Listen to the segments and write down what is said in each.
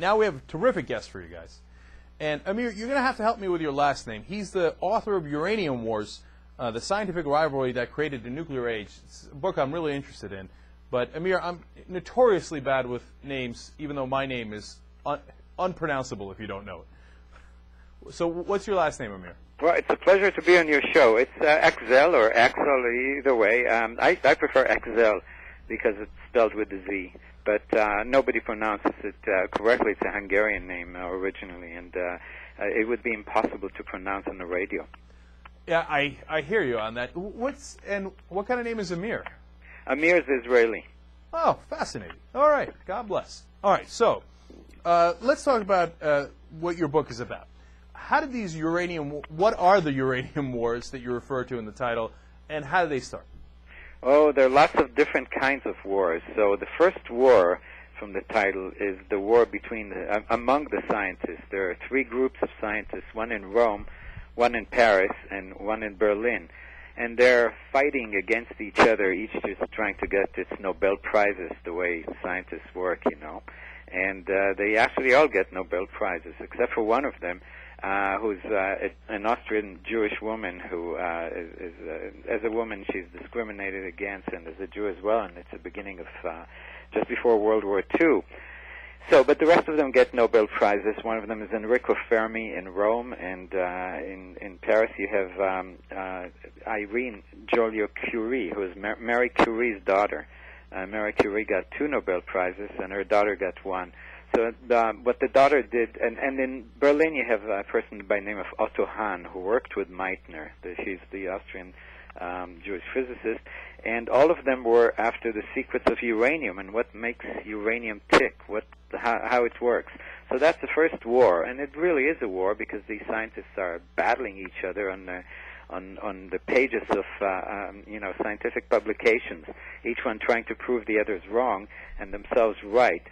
now we have a terrific guest for you guys. And Amir, you're going to have to help me with your last name. He's the author of Uranium Wars, the scientific rivalry that created the nuclear age. It's a book I'm really interested in. But Amir, I'm notoriously bad with names, even though my name is unpronounceable if you don't know it. So what's your last name, Amir? Well, it's a pleasure to be on your show. It's Aczel or Aczel, either way. I prefer Aczel because it's spelled with a Z. But nobody pronounces it correctly. It's a Hungarian name originally, and it would be impossible to pronounce on the radio. Yeah, I hear you on that. What kind of name is Amir? Amir is Israeli. Oh, fascinating. All right, God bless. All right, so let's talk about what your book is about. How did these what are the uranium wars that you refer to in the title, and how did they start? Oh, there are lots of different kinds of wars. So the first war from the title is the war between among the scientists. There are three groups of scientists, one in Rome, one in Paris, and one in Berlin. And they're fighting against each other, each just trying to get its Nobel Prizes, the way scientists work, you know. And they actually all get Nobel Prizes, except for one of them, who's an Austrian Jewish woman who is as a woman, she's discriminated against, and as a Jew as well, and it's the beginning of just before World War II. So, but the rest of them get Nobel Prizes. One of them is Enrico Fermi in Rome, and in Paris you have Irene Joliot-Curie, who is Marie Curie's daughter. Marie Curie got 2 Nobel Prizes, and her daughter got 1. So what the daughter did, and in Berlin you have a person by the name of Otto Hahn, who worked with Meitner. She's the Austrian Jewish physicist, and all of them were after the secrets of uranium and what makes uranium tick, how it works. So that's the first war, and it really is a war because these scientists are battling each other on the pages of scientific publications, each one trying to prove the others wrong and themselves right.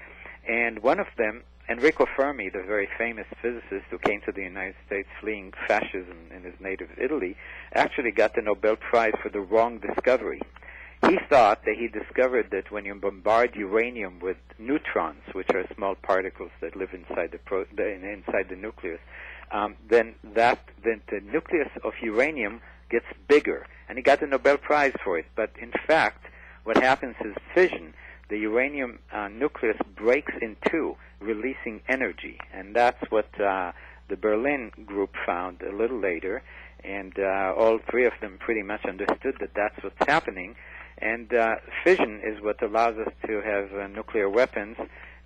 And one of them, Enrico Fermi, the very famous physicist who came to the United States fleeing fascism in his native Italy, actually got the Nobel Prize for the wrong discovery. He thought that he discovered that when you bombard uranium with neutrons, which are small particles that live inside the nucleus, then the nucleus of uranium gets bigger, and he got the Nobel Prize for it. But in fact, what happens is fission. The uranium nucleus breaks in two, releasing energy, and that's what the Berlin group found a little later, and all three of them pretty much understood that that's what's happening, and fission is what allows us to have nuclear weapons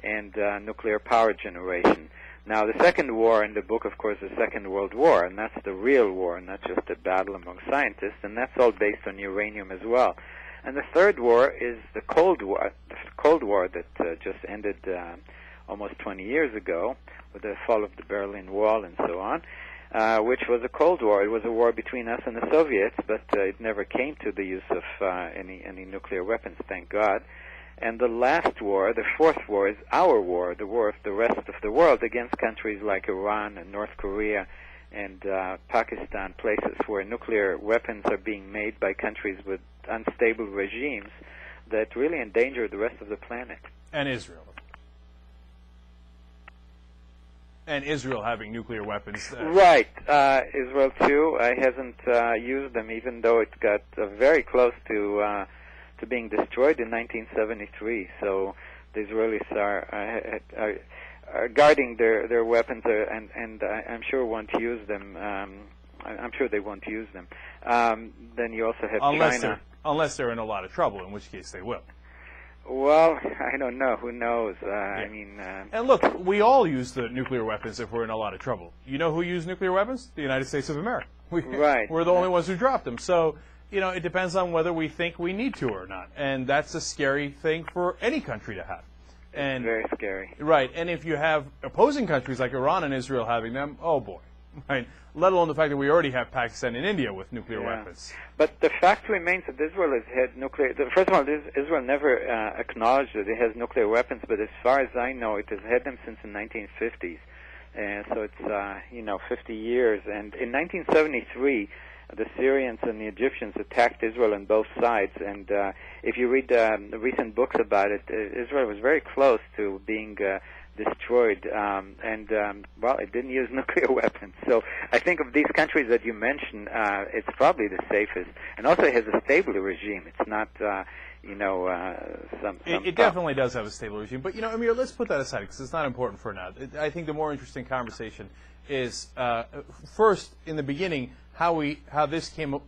and nuclear power generation. Now, the second war in the book, of course, is the Second World War, and that's the real war, not just a battle among scientists, and that's all based on uranium as well. And the third war is the Cold War that just ended almost 20 years ago with the fall of the Berlin Wall and so on, which was a Cold War. It was a war between us and the Soviets, but it never came to the use of any nuclear weapons, thank God. And the last war, the fourth war, is our war, the war of the rest of the world against countries like Iran and North Korea and Pakistan, places where nuclear weapons are being made by countries with unstable regimes that really endanger the rest of the planet. And Israel. And Israel having nuclear weapons. Right. Israel, too, hasn't used them, even though it got very close to being destroyed in 1973. So the Israelis are guarding their weapons, and I'm sure won't use them. I'm sure they won't use them. Then you also have China. Unless they're in a lot of trouble, in which case they will. Well, I don't know. Who knows? I mean... And look, we all use the nuclear weapons if we're in a lot of trouble. You know who used nuclear weapons? The United States of America. Right. We're the only ones who dropped them. So, it depends on whether we think we need to or not. And that's a scary thing for any country to have. It's very scary. Right. And if you have opposing countries like Iran and Israel having them, oh boy. Right. Let alone the fact that we already have Pakistan and India with nuclear weapons. But the fact remains that Israel has had nuclear... First of all, Israel never acknowledged that it has nuclear weapons, but as far as I know, it has had them since the 1950s. So it's, 50 years. And in 1973, the Syrians and the Egyptians attacked Israel on both sides. And if you read the recent books about it, Israel was very close to being destroyed. Well, it didn't use nuclear weapons. So I think of these countries that you mentioned, it's probably the safest. And also it has a stable regime. It's not, It definitely does have a stable regime. But, Amir, let's put that aside because it's not important for now. I think the more interesting conversation is, first, in the beginning, how this came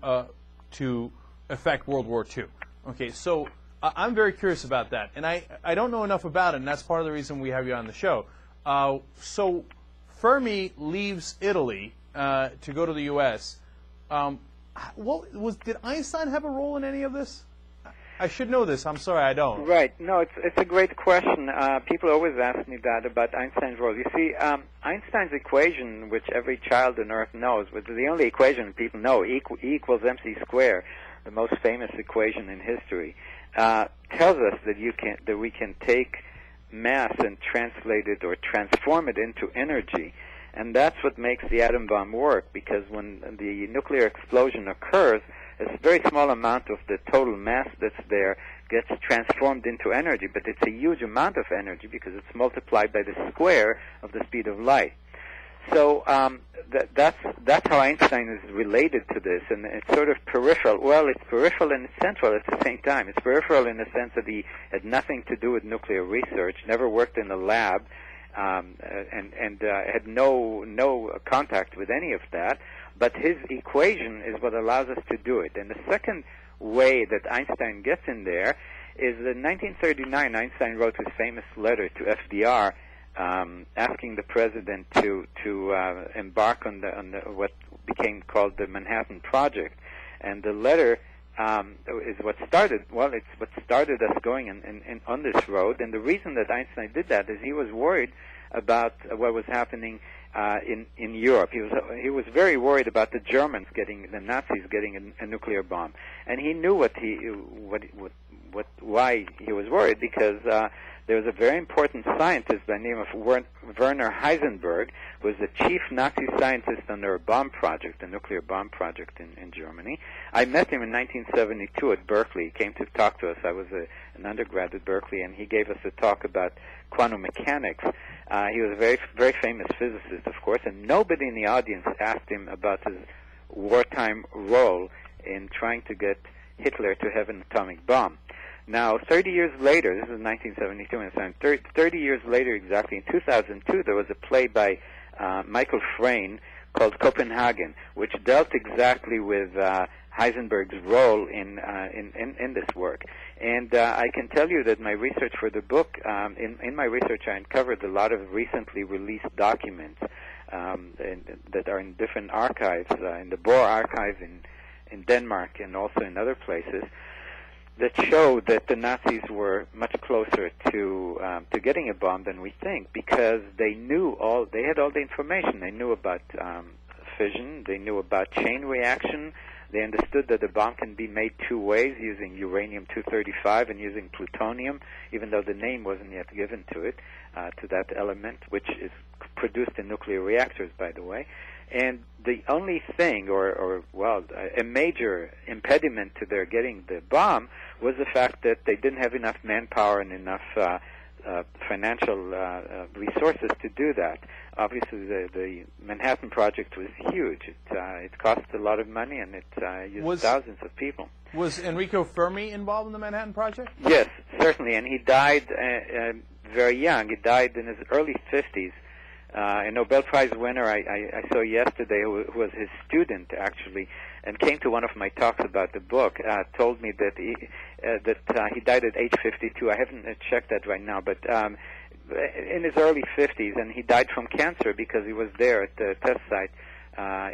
to affect World War II. Okay, so I'm very curious about that. And I don't know enough about it, and that's part of the reason we have you on the show. So Fermi leaves Italy to go to the U.S. Did Einstein have a role in any of this? I should know this. I'm sorry, I don't. Right. No, it's a great question. People always ask me that about Einstein's role. You see, Einstein's equation, which every child on Earth knows, which is the only equation people know, E equals mc squared, the most famous equation in history, tells us that we can take mass and translate it or transform it into energy. And that's what makes the atom bomb work, because when the nuclear explosion occurs, a very small amount of the total mass that's there gets transformed into energy, but it's a huge amount of energy because it's multiplied by the square of the speed of light. So that's how Einstein is related to this, and it's sort of peripheral. Well, it's peripheral and it's central at the same time. It's peripheral in the sense that he had nothing to do with nuclear research, never worked in a lab, and had no contact with any of that. But his equation is what allows us to do it. And the second way that Einstein gets in there is in 1939, Einstein wrote his famous letter to FDR, asking the president to embark on what became called the Manhattan Project. And the letter is what started. Well, it's what started us going on this road. And the reason that Einstein did that is he was worried about what was happening in Europe. He was very worried about the Nazis getting a nuclear bomb, and he knew why he was worried, because there was a very important scientist by the name of Werner Heisenberg, who was the chief Nazi scientist under a bomb project, a nuclear bomb project in Germany. I met him in 1972 at Berkeley. He came to talk to us. I was an undergrad at Berkeley, and he gave us a talk about quantum mechanics. He was a very, very famous physicist, of course, and nobody in the audience asked him about his wartime role in trying to get Hitler to have an atomic bomb. Now, 30 years later, this is 1972, and 30 years later exactly, in 2002, there was a play by Michael Frayn called Copenhagen, which dealt exactly with Heisenberg's role in this work. And I can tell you that my research for the book, in my research I uncovered a lot of recently released documents that are in different archives, in the Bohr archive in Denmark and also in other places, that show that the Nazis were much closer to getting a bomb than we think, because they had all the information. They knew about fission, they knew about chain reaction, they understood that the bomb can be made two ways, using uranium-235 and using plutonium, even though the name wasn't yet given to it, to that element, which is produced in nuclear reactors, by the way. And the only thing, a major impediment to their getting the bomb was the fact that they didn't have enough manpower and enough financial resources to do that. Obviously, the Manhattan Project was huge. It cost a lot of money, and it used thousands of people. Was Enrico Fermi involved in the Manhattan Project? Yes, certainly, and he died very young. He died in his early 50s. A Nobel Prize winner I saw yesterday, who was his student actually, and came to one of my talks about the book, told me that he died at age 52. I haven't checked that right now, but in his early 50s, and he died from cancer because he was there at the test site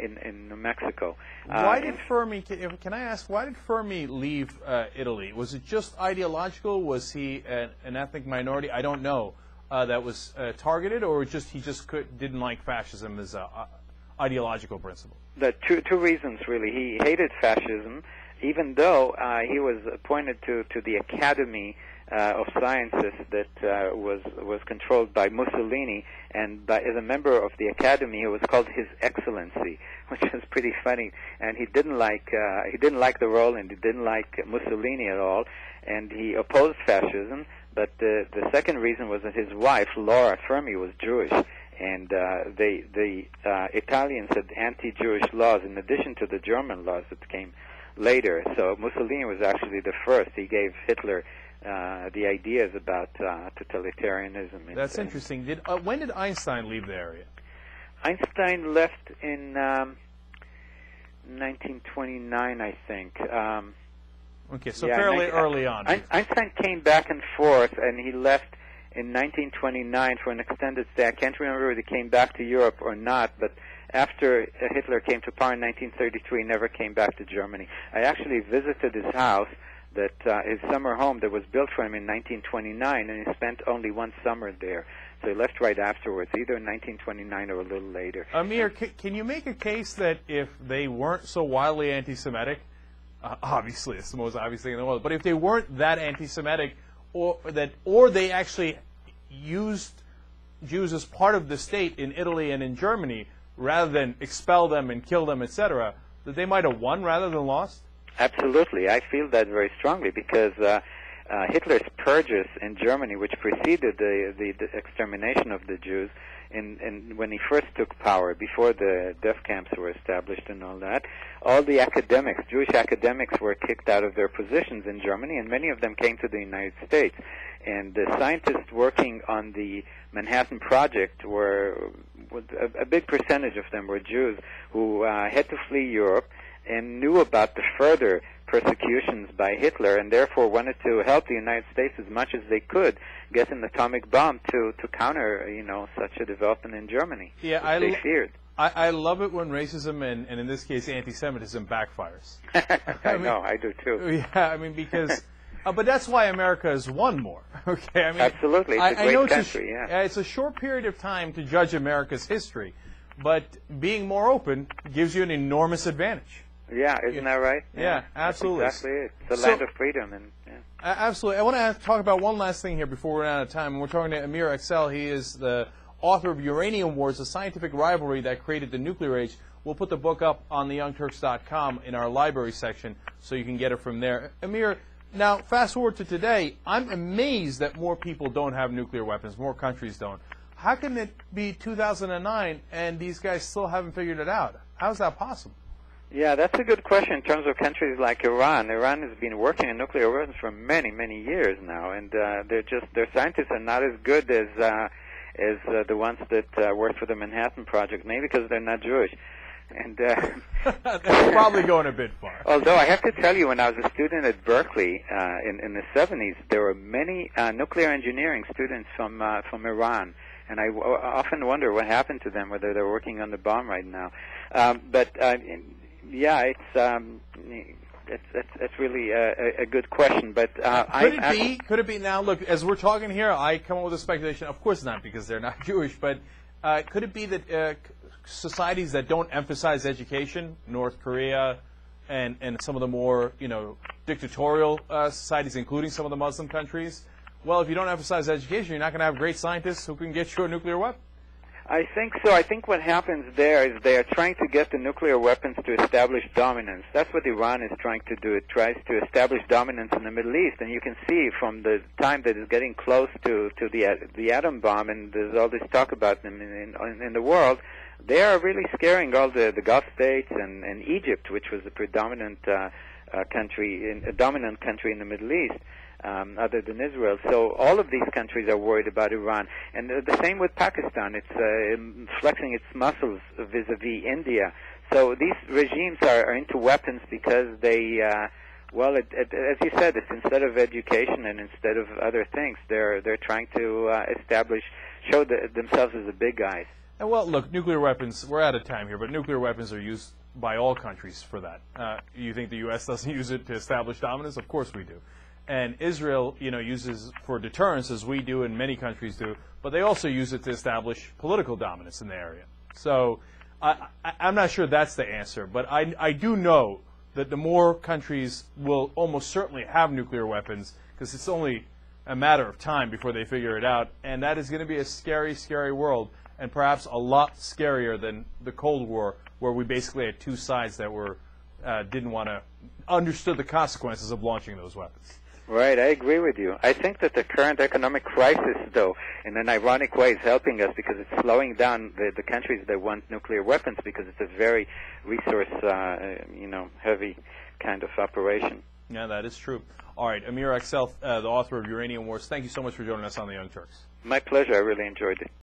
in New Mexico. Why did Fermi? Can I ask? Why did Fermi leave Italy? Was it just ideological? Was he an ethnic minority? I don't know. That was targeted, or he didn't like fascism as an ideological principle? The two reasons, really. He hated fascism, even though he was appointed to the Academy of Sciences that was controlled by Mussolini, and as a member of the Academy, he was called His Excellency, which is pretty funny. And he didn't like the role, and he didn't like Mussolini at all. and he opposed fascism. But the second reason was that his wife, Laura Fermi, was Jewish, and the Italians had anti-Jewish laws in addition to the German laws that came later. So Mussolini was actually the first. He gave Hitler the ideas about totalitarianism. That's interesting. When did Einstein leave the area? Einstein left in 1929, I think. Okay, so yeah, fairly early on. Einstein came back and forth, and he left in 1929 for an extended stay. I can't remember whether he came back to Europe or not, but after Hitler came to power in 1933, he never came back to Germany. I actually visited his house, his summer home that was built for him in 1929, and he spent only one summer there. So he left right afterwards, either in 1929 or a little later. Amir, can you make a case that if they weren't so wildly anti-Semitic, obviously it's the most obvious thing in the world, but if they weren't that anti-Semitic, or they actually used Jews as part of the state in Italy and in Germany, rather than expel them and kill them, etc., that they might have won rather than lost? Absolutely. I feel that very strongly because Hitler's purges in Germany, which preceded the extermination of the Jews, when he first took power, before the death camps were established and all that, all the academics, Jewish academics, were kicked out of their positions in Germany, and many of them came to the United States. And the scientists working on the Manhattan Project a big percentage of them were Jews who had to flee Europe and knew about the further persecutions by Hitler, and therefore wanted to help the United States as much as they could get an atomic bomb to counter, such a development in Germany. Yeah, they feared. I love it when racism and in this case anti-Semitism backfires. I know, I do too. Yeah, because, but that's why America has won more. Okay, absolutely, it's a great country. It's a short period of time to judge America's history, but being more open gives you an enormous advantage. Yeah, isn't that right? Yeah, absolutely. That's exactly it. It's a land of freedom. Absolutely. I want to talk about one last thing here before we run out of time. We're talking to Amir Aczel. He is the author of Uranium Wars, a scientific rivalry that created the nuclear age. We'll put the book up on theyoungturks.com in our library section so you can get it from there. Amir, now fast forward to today. I'm amazed that more people don't have nuclear weapons. More countries don't. How can it be 2009 and these guys still haven't figured it out? How is that possible? Yeah, that's a good question in terms of countries like Iran. Iran has been working on nuclear weapons for many, many years now, and their scientists are not as good as the ones that worked for the Manhattan Project, maybe because they're not Jewish. And that's probably going a bit far. Although I have to tell you, when I was a student at Berkeley in the 70s, there were many nuclear engineering students from Iran. And I often wonder what happened to them, whether they're working on the bomb right now. Yeah, it's really a good question. But could it be now? Look, as we're talking here, I come up with a speculation. Of course not, because they're not Jewish. But could it be that societies that don't emphasize education, North Korea, and some of the more dictatorial societies, including some of the Muslim countries, well, if you don't emphasize education, you're not going to have great scientists who can get you a nuclear weapon? I think so. I think what happens there is they are trying to get the nuclear weapons to establish dominance. That's what Iran is trying to do. It tries to establish dominance in the Middle East, and you can see from the time that it's getting close to the atom bomb, and there's all this talk about them in the world, they are really scaring all the Gulf states and Egypt, which was the predominant dominant country in the Middle East. Other than Israel. So all of these countries are worried about Iran. And the same with Pakistan. It's flexing its muscles vis-a-vis India. So these regimes are into weapons because they, as you said, it's instead of education and instead of other things, they're trying to show themselves as the big guys. And well, look, nuclear weapons, we're out of time here, but nuclear weapons are used by all countries for that. You think the U.S. doesn't use it to establish dominance? Of course we do. And Israel, uses for deterrence, as we do and many countries do, but they also use it to establish political dominance in the area. So I'm not sure that's the answer, but I do know that the more countries will almost certainly have nuclear weapons, because it's only a matter of time before they figure it out, and that is going to be a scary, scary world, and perhaps a lot scarier than the Cold War, where we basically had two sides that were didn't want to understood the consequences of launching those weapons. Right, I agree with you. I think that the current economic crisis, though, in an ironic way, is helping us because it's slowing down the countries that want nuclear weapons because it's a very resource, heavy kind of operation. Yeah, that is true. All right, Amir Aczel, the author of Uranium Wars, thank you so much for joining us on the Young Turks. My pleasure. I really enjoyed it.